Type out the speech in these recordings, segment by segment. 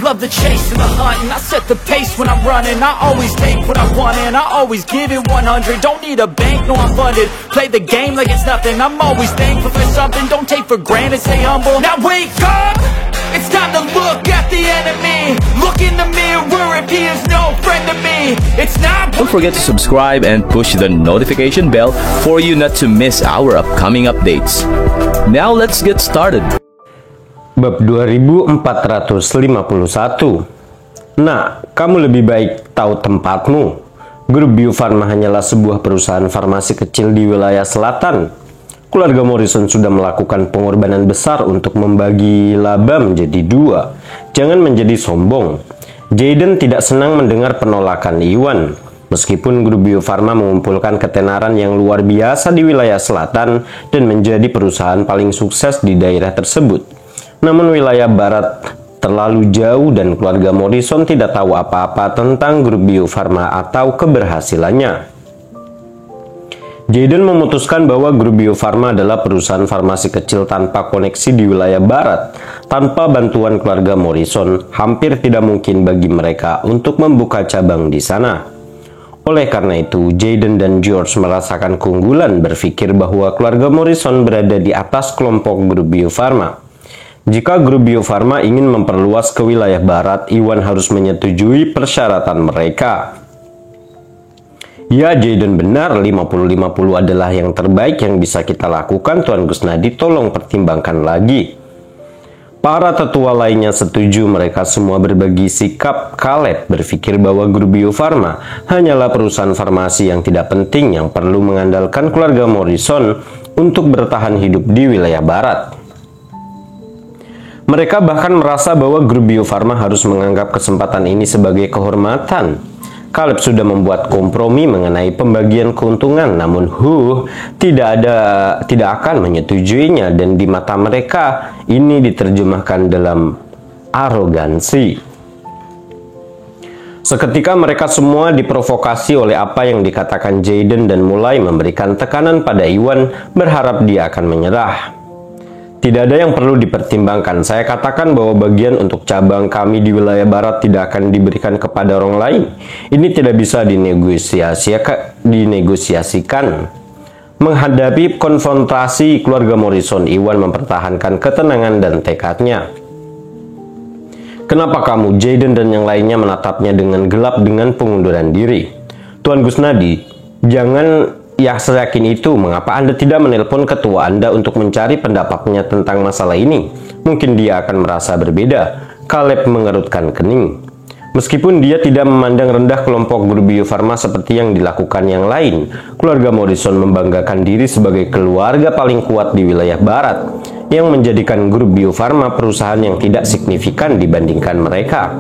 Love the chase and the hunt, and I set the pace when I'm running. I always take what I want and I always give it 100. Don't need a bank, no I'm funded. Play the game like it's nothing. I'm always thankful for something. Don't take for granted, stay humble. Now wake up, it's time to look at the enemy. Look in the mirror if he is no friend to me. It's not. Don't forget to subscribe and push the notification bell for you not to miss our upcoming updates. Now let's get started. Bab 2451. Nah, kamu lebih baik tahu tempatmu. Grup Bio Farma hanyalah sebuah perusahaan farmasi kecil di wilayah selatan. Keluarga Morrison sudah melakukan pengorbanan besar untuk membagi laba menjadi dua. Jangan menjadi sombong. Jayden tidak senang mendengar penolakan Iwan. Meskipun grup Bio Farma mengumpulkan ketenaran yang luar biasa di wilayah selatan dan menjadi perusahaan paling sukses di daerah tersebut. Namun wilayah barat terlalu jauh dan keluarga Morrison tidak tahu apa-apa tentang grup Bio Farma atau keberhasilannya. Jayden memutuskan bahwa grup Bio Farma adalah perusahaan farmasi kecil tanpa koneksi di wilayah barat. Tanpa bantuan keluarga Morrison, hampir tidak mungkin bagi mereka untuk membuka cabang di sana. Oleh karena itu, Jayden dan George merasakan keunggulan berpikir bahwa keluarga Morrison berada di atas kelompok grup Bio Farma. Jika grup Bio Farma ingin memperluas ke wilayah barat, Iwan harus menyetujui persyaratan mereka. Ya, Jayden benar, 50-50 adalah yang terbaik yang bisa kita lakukan, Tuan Gusnadi, tolong pertimbangkan lagi. Para tetua lainnya setuju, mereka semua berbagi sikap. Caleb berpikir bahwa grup Bio Farma hanyalah perusahaan farmasi yang tidak penting yang perlu mengandalkan keluarga Morrison untuk bertahan hidup di wilayah barat. Mereka bahkan merasa bahwa grup Bio Farma harus menganggap kesempatan ini sebagai kehormatan. Caleb sudah membuat kompromi mengenai pembagian keuntungan, namun tidak akan menyetujuinya, dan di mata mereka ini diterjemahkan dalam arogansi. Seketika mereka semua diprovokasi oleh apa yang dikatakan Jayden dan mulai memberikan tekanan pada Iwan, berharap dia akan menyerah. Tidak ada yang perlu dipertimbangkan. Saya katakan bahwa bagian untuk cabang kami di wilayah barat tidak akan diberikan kepada orang lain. Ini tidak bisa dinegosiasikan. Menghadapi konfrontasi keluarga Morrison, Iwan mempertahankan ketenangan dan tekadnya. Kenapa kamu, Jayden dan yang lainnya menatapnya dengan gelap dengan pengunduran diri? Tuan Gusnadi, jangan. Ya, saya yakin itu. Mengapa Anda tidak menelpon ketua Anda untuk mencari pendapatnya tentang masalah ini? Mungkin dia akan merasa berbeda. Caleb mengerutkan kening. Meskipun dia tidak memandang rendah kelompok grup Bio Farma seperti yang dilakukan yang lain, keluarga Morrison membanggakan diri sebagai keluarga paling kuat di wilayah barat, yang menjadikan grup Bio Farma perusahaan yang tidak signifikan dibandingkan mereka.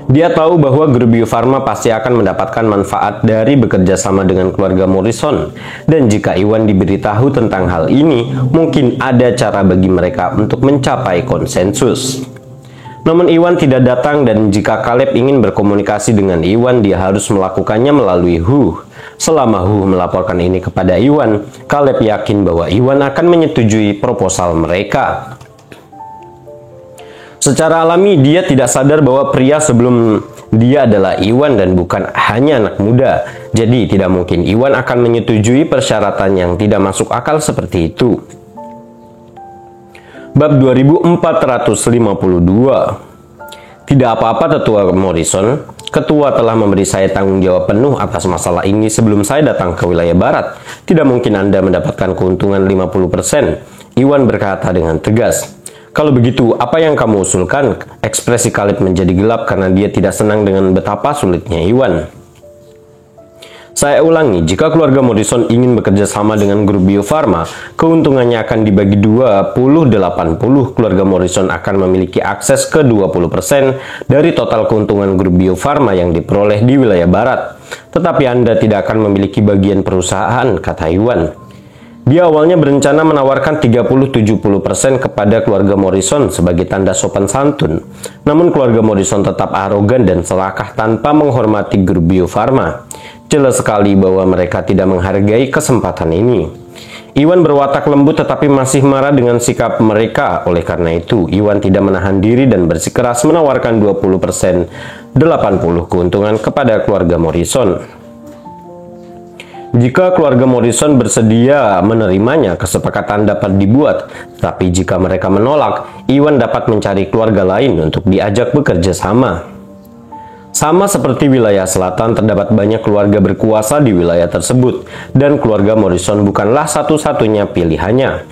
Dia tahu bahwa grup Bio Farma pasti akan mendapatkan manfaat dari bekerja sama dengan keluarga Morrison. Dan jika Iwan diberitahu tentang hal ini, mungkin ada cara bagi mereka untuk mencapai konsensus. Namun Iwan tidak datang, dan jika Caleb ingin berkomunikasi dengan Iwan, dia harus melakukannya melalui Selama melaporkan ini kepada Iwan, Caleb yakin bahwa Iwan akan menyetujui proposal mereka. Secara alami, dia tidak sadar bahwa pria sebelum dia adalah Iwan dan bukan hanya anak muda. Jadi, tidak mungkin Iwan akan menyetujui persyaratan yang tidak masuk akal seperti itu. Bab 2452. Tidak apa-apa, Tetua Morrison. Ketua telah memberi saya tanggung jawab penuh atas masalah ini sebelum saya datang ke wilayah barat. Tidak mungkin Anda mendapatkan keuntungan 50%. Iwan berkata dengan tegas. Kalau begitu, apa yang kamu usulkan? Ekspresi Caleb menjadi gelap karena dia tidak senang dengan betapa sulitnya Iwan. Saya ulangi, jika keluarga Morrison ingin bekerja sama dengan grup Bio Farma, keuntungannya akan dibagi 20-80. Keluarga Morrison akan memiliki akses ke 20% dari total keuntungan grup Bio Farma yang diperoleh di wilayah barat. Tetapi Anda tidak akan memiliki bagian perusahaan, kata Iwan. Dia awalnya berencana menawarkan 30-70% kepada keluarga Morrison sebagai tanda sopan santun. Namun keluarga Morrison tetap arogan dan serakah tanpa menghormati grup Bio Farma. Jelas sekali bahwa mereka tidak menghargai kesempatan ini. Iwan berwatak lembut tetapi masih marah dengan sikap mereka. Oleh karena itu, Iwan tidak menahan diri dan bersikeras menawarkan 20% 80 keuntungan kepada keluarga Morrison. Jika keluarga Morrison bersedia menerimanya, kesepakatan dapat dibuat. Tapi jika mereka menolak, Iwan dapat mencari keluarga lain untuk diajak bekerja sama. Sama seperti wilayah selatan, terdapat banyak keluarga berkuasa di wilayah tersebut, dan keluarga Morrison bukanlah satu-satunya pilihannya.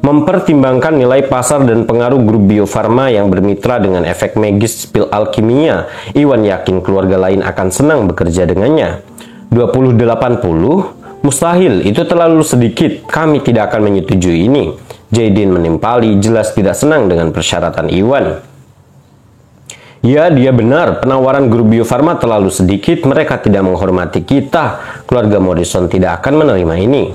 Mempertimbangkan nilai pasar dan pengaruh grup Bio Farma yang bermitra dengan efek magis pil alkimia, Iwan yakin keluarga lain akan senang bekerja dengannya. 20-80? Mustahil, itu terlalu sedikit. Kami tidak akan menyetujui ini. Jaden menimpali, jelas tidak senang dengan persyaratan Iwan. Ya, dia benar. Penawaran grup Bio Farma terlalu sedikit. Mereka tidak menghormati kita. Keluarga Morrison tidak akan menerima ini.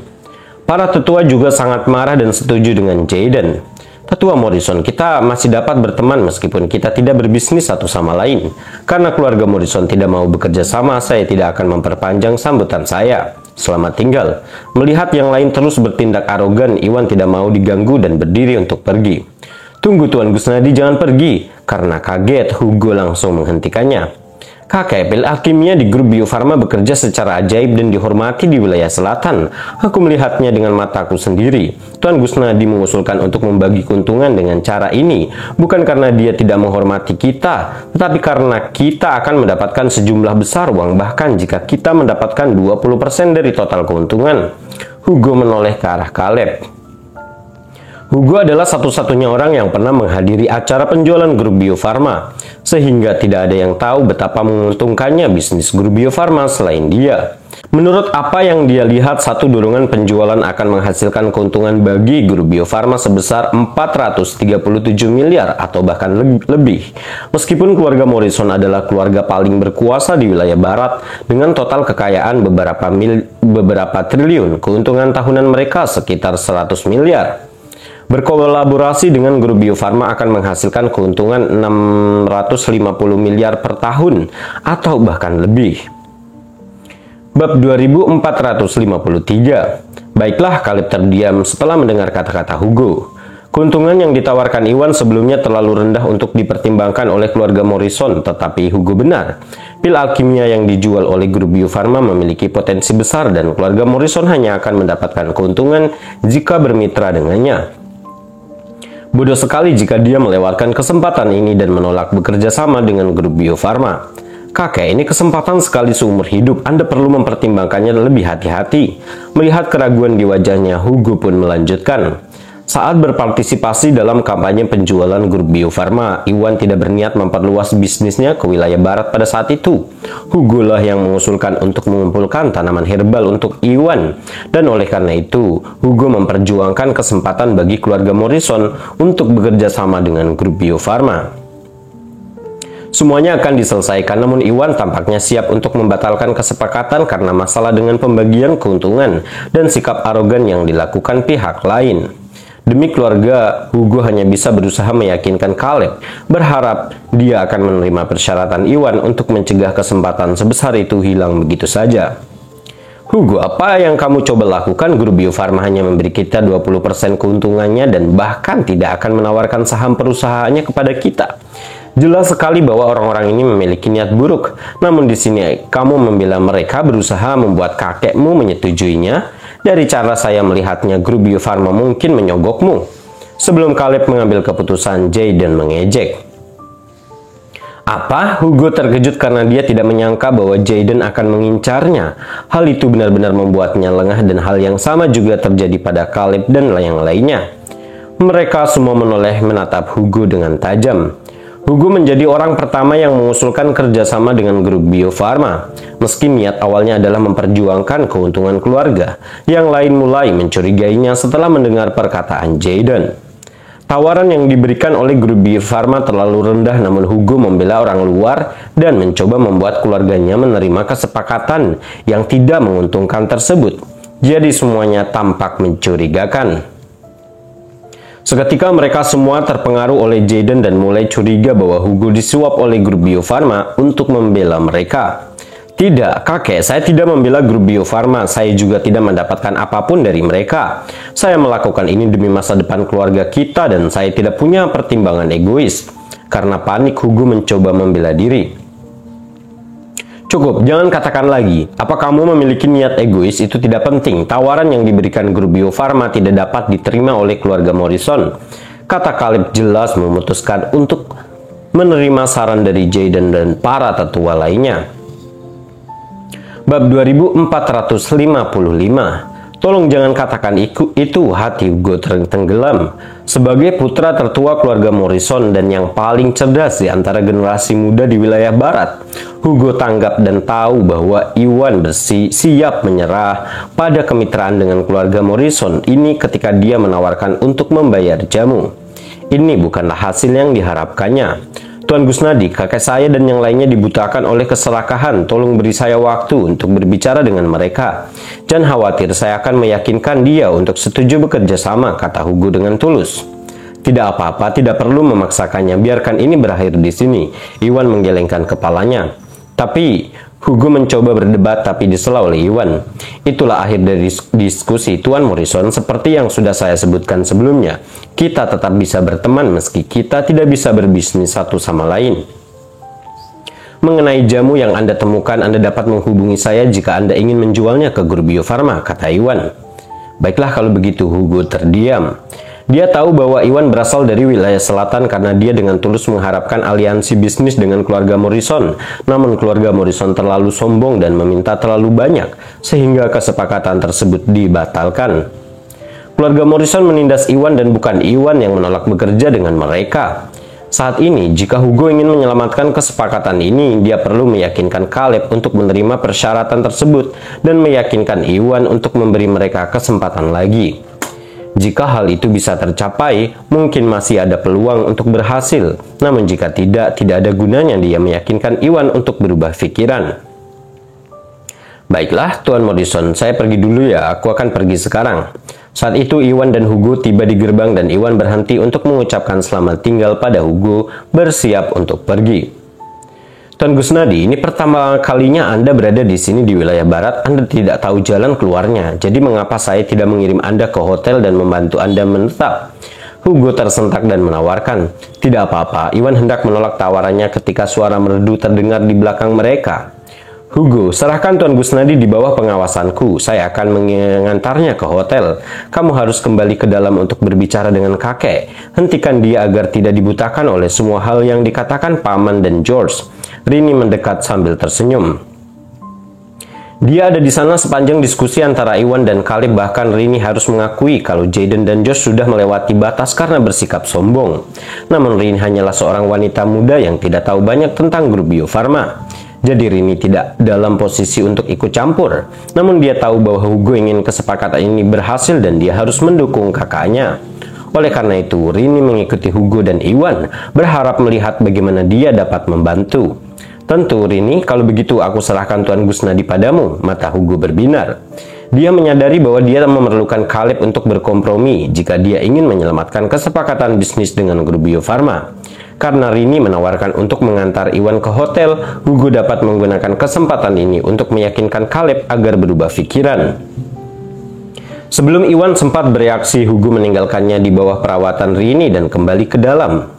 Para tetua juga sangat marah dan setuju dengan Jaden. Tetua Morrison, kita masih dapat berteman meskipun kita tidak berbisnis satu sama lain. Karena keluarga Morrison tidak mau bekerja sama, saya tidak akan memperpanjang sambutan saya. Selamat tinggal. Melihat yang lain terus bertindak arogan, Iwan tidak mau diganggu dan berdiri untuk pergi. Tunggu Tuan Gusnadi, jangan pergi. Karena kaget, Hugo langsung menghentikannya. Kakek, pil alkimia di grup Bio Farma bekerja secara ajaib dan dihormati di wilayah selatan. Aku melihatnya dengan mataku sendiri. Tuan Gusnadi mengusulkan untuk membagi keuntungan dengan cara ini, bukan karena dia tidak menghormati kita, tetapi karena kita akan mendapatkan sejumlah besar uang, bahkan jika kita mendapatkan 20% dari total keuntungan. Hugo menoleh ke arah Caleb. Hugo adalah satu-satunya orang yang pernah menghadiri acara penjualan grup Bio Farma, sehingga tidak ada yang tahu betapa menguntungkannya bisnis grup Bio Farma selain dia. Menurut apa yang dia lihat, satu dorongan penjualan akan menghasilkan keuntungan bagi grup Bio Farma sebesar 437 miliar atau bahkan lebih. Meskipun keluarga Morrison adalah keluarga paling berkuasa di wilayah barat dengan total kekayaan beberapa triliun, keuntungan tahunan mereka sekitar 100 miliar. Berkolaborasi dengan grup Bio Farma akan menghasilkan keuntungan 650 miliar per tahun atau bahkan lebih. Bab 2453. Baiklah, Caleb terdiam setelah mendengar kata-kata Hugo. Keuntungan yang ditawarkan Iwan sebelumnya terlalu rendah untuk dipertimbangkan oleh keluarga Morrison, tetapi Hugo benar. Pil alkimia yang dijual oleh grup Bio Farma memiliki potensi besar dan keluarga Morrison hanya akan mendapatkan keuntungan jika bermitra dengannya. Bodoh sekali jika dia melewatkan kesempatan ini dan menolak bekerja sama dengan grup Bio Farma. Kakek, ini kesempatan sekali seumur hidup. Anda perlu mempertimbangkannya lebih hati-hati. Melihat keraguan di wajahnya, Hugo pun melanjutkan. Saat berpartisipasi dalam kampanye penjualan grup Bio Farma, Iwan tidak berniat memperluas bisnisnya ke wilayah barat pada saat itu. Hugo lah yang mengusulkan untuk mengumpulkan tanaman herbal untuk Iwan. Dan oleh karena itu, Hugo memperjuangkan kesempatan bagi keluarga Morrison untuk bekerja sama dengan grup Bio Farma. Semuanya akan diselesaikan, namun Iwan tampaknya siap untuk membatalkan kesepakatan karena masalah dengan pembagian keuntungan dan sikap arogan yang dilakukan pihak lain. Demi keluarga, Hugo hanya bisa berusaha meyakinkan Caleb, berharap dia akan menerima persyaratan Iwan untuk mencegah kesempatan sebesar itu hilang begitu saja. Hugo, apa yang kamu coba lakukan? Grup Bio Farma hanya memberi kita 20% keuntungannya dan bahkan tidak akan menawarkan saham perusahaannya kepada kita. Jelas sekali bahwa orang-orang ini memiliki niat buruk. Namun di sini kamu membela mereka, berusaha membuat kakekmu menyetujuinya. Dari cara saya melihatnya, grup Bio Farma mungkin menyogokmu. Sebelum Caleb mengambil keputusan, Jaden mengejek. Apa? Hugo terkejut karena dia tidak menyangka bahwa Jaden akan mengincarnya. Hal itu benar-benar membuatnya lengah dan hal yang sama juga terjadi pada Caleb dan yang lainnya. Mereka semua menoleh menatap Hugo dengan tajam. Hugo menjadi orang pertama yang mengusulkan kerjasama dengan grup Bio Farma. Meski niat awalnya adalah memperjuangkan keuntungan keluarga, yang lain mulai mencurigainya setelah mendengar perkataan Jaden. Tawaran yang diberikan oleh grup Bio Farma terlalu rendah, namun Hugo membela orang luar dan mencoba membuat keluarganya menerima kesepakatan yang tidak menguntungkan tersebut. Jadi semuanya tampak mencurigakan. Seketika mereka semua terpengaruh oleh Jaden dan mulai curiga bahwa Hugo disuap oleh grup Bio Farma untuk membela mereka. Tidak, kakek, saya tidak membela grup Bio Farma. Saya juga tidak mendapatkan apapun dari mereka. Saya melakukan ini demi masa depan keluarga kita dan saya tidak punya pertimbangan egois. Karena panik, Hugo mencoba membela diri. Cukup, jangan katakan lagi. Apa kamu memiliki niat egois itu tidak penting. Tawaran yang diberikan grup Bio Farma tidak dapat diterima oleh keluarga Morrison. Kata Caleb jelas memutuskan untuk menerima saran dari Jayden dan para tetua lainnya. Bab 2455. Tolong jangan katakan itu, hati Hugo tenggelam. Sebagai putra tertua keluarga Morrison dan yang paling cerdas di antara generasi muda di wilayah barat, Hugo tanggap dan tahu bahwa Iwan siap menyerah pada kemitraan dengan keluarga Morrison ini ketika dia menawarkan untuk membayar jamu. Ini bukanlah hasil yang diharapkannya. Tuan Gusnadi, kakek saya dan yang lainnya dibutakan oleh keserakahan. Tolong beri saya waktu untuk berbicara dengan mereka. Jangan khawatir, saya akan meyakinkan dia untuk setuju bekerja sama, kata Hugo dengan tulus. Tidak apa-apa, tidak perlu memaksakannya. Biarkan ini berakhir di sini. Iwan menggelengkan kepalanya. Tapi Hugo mencoba berdebat tapi disela oleh Iwan. Itulah akhir dari diskusi Tuan Morrison. Seperti yang sudah saya sebutkan sebelumnya, kita tetap bisa berteman meski kita tidak bisa berbisnis satu sama lain. Mengenai jamu yang Anda temukan, Anda dapat menghubungi saya jika Anda ingin menjualnya ke grup Bio Farma, kata Iwan. Baiklah kalau begitu, Hugo terdiam. Dia tahu bahwa Iwan berasal dari wilayah selatan karena dia dengan tulus mengharapkan aliansi bisnis dengan keluarga Morrison. Namun keluarga Morrison terlalu sombong dan meminta terlalu banyak, sehingga kesepakatan tersebut dibatalkan. Keluarga Morrison menindas Iwan dan bukan Iwan yang menolak bekerja dengan mereka. Saat ini, jika Hugo ingin menyelamatkan kesepakatan ini, dia perlu meyakinkan Caleb untuk menerima persyaratan tersebut dan meyakinkan Iwan untuk memberi mereka kesempatan lagi. Jika hal itu bisa tercapai, mungkin masih ada peluang untuk berhasil. Namun jika tidak ada gunanya dia meyakinkan Iwan untuk berubah pikiran. Baiklah, Tuan Morrison, saya pergi dulu ya, aku akan pergi sekarang. Saat itu Iwan dan Hugo tiba di gerbang dan Iwan berhenti untuk mengucapkan selamat tinggal pada Hugo, bersiap untuk pergi. Tuan Gusnadi, ini pertama kalinya Anda berada di sini di wilayah barat. Anda tidak tahu jalan keluarnya. Jadi mengapa saya tidak mengirim Anda ke hotel dan membantu Anda menetap? Hugo tersentak dan menawarkan. Tidak apa-apa, Iwan hendak menolak tawarannya ketika suara merdu terdengar di belakang mereka. Hugo, serahkan Tuan Gusnadi di bawah pengawasanku. Saya akan mengantarnya ke hotel. Kamu harus kembali ke dalam untuk berbicara dengan kakek. Hentikan dia agar tidak dibutakan oleh semua hal yang dikatakan Paman dan George. Rini mendekat sambil tersenyum. Dia ada di sana sepanjang diskusi antara Iwan dan Caleb, bahkan Rini harus mengakui kalau Jayden dan Josh sudah melewati batas karena bersikap sombong. Namun Rini hanyalah seorang wanita muda yang tidak tahu banyak tentang grup Bio Farma. Jadi Rini tidak dalam posisi untuk ikut campur. Namun dia tahu bahwa Hugo ingin kesepakatan ini berhasil dan dia harus mendukung kakaknya. Oleh karena itu, Rini mengikuti Hugo dan Iwan, berharap melihat bagaimana dia dapat membantu. Tentu Rini, kalau begitu aku serahkan Tuan Gusnadi padamu, mata Hugo berbinar. Dia menyadari bahwa dia memerlukan Caleb untuk berkompromi jika dia ingin menyelamatkan kesepakatan bisnis dengan grup Bio Farma. Karena Rini menawarkan untuk mengantar Iwan ke hotel, Hugo dapat menggunakan kesempatan ini untuk meyakinkan Caleb agar berubah pikiran. Sebelum Iwan sempat bereaksi, Hugo meninggalkannya di bawah perawatan Rini dan kembali ke dalam.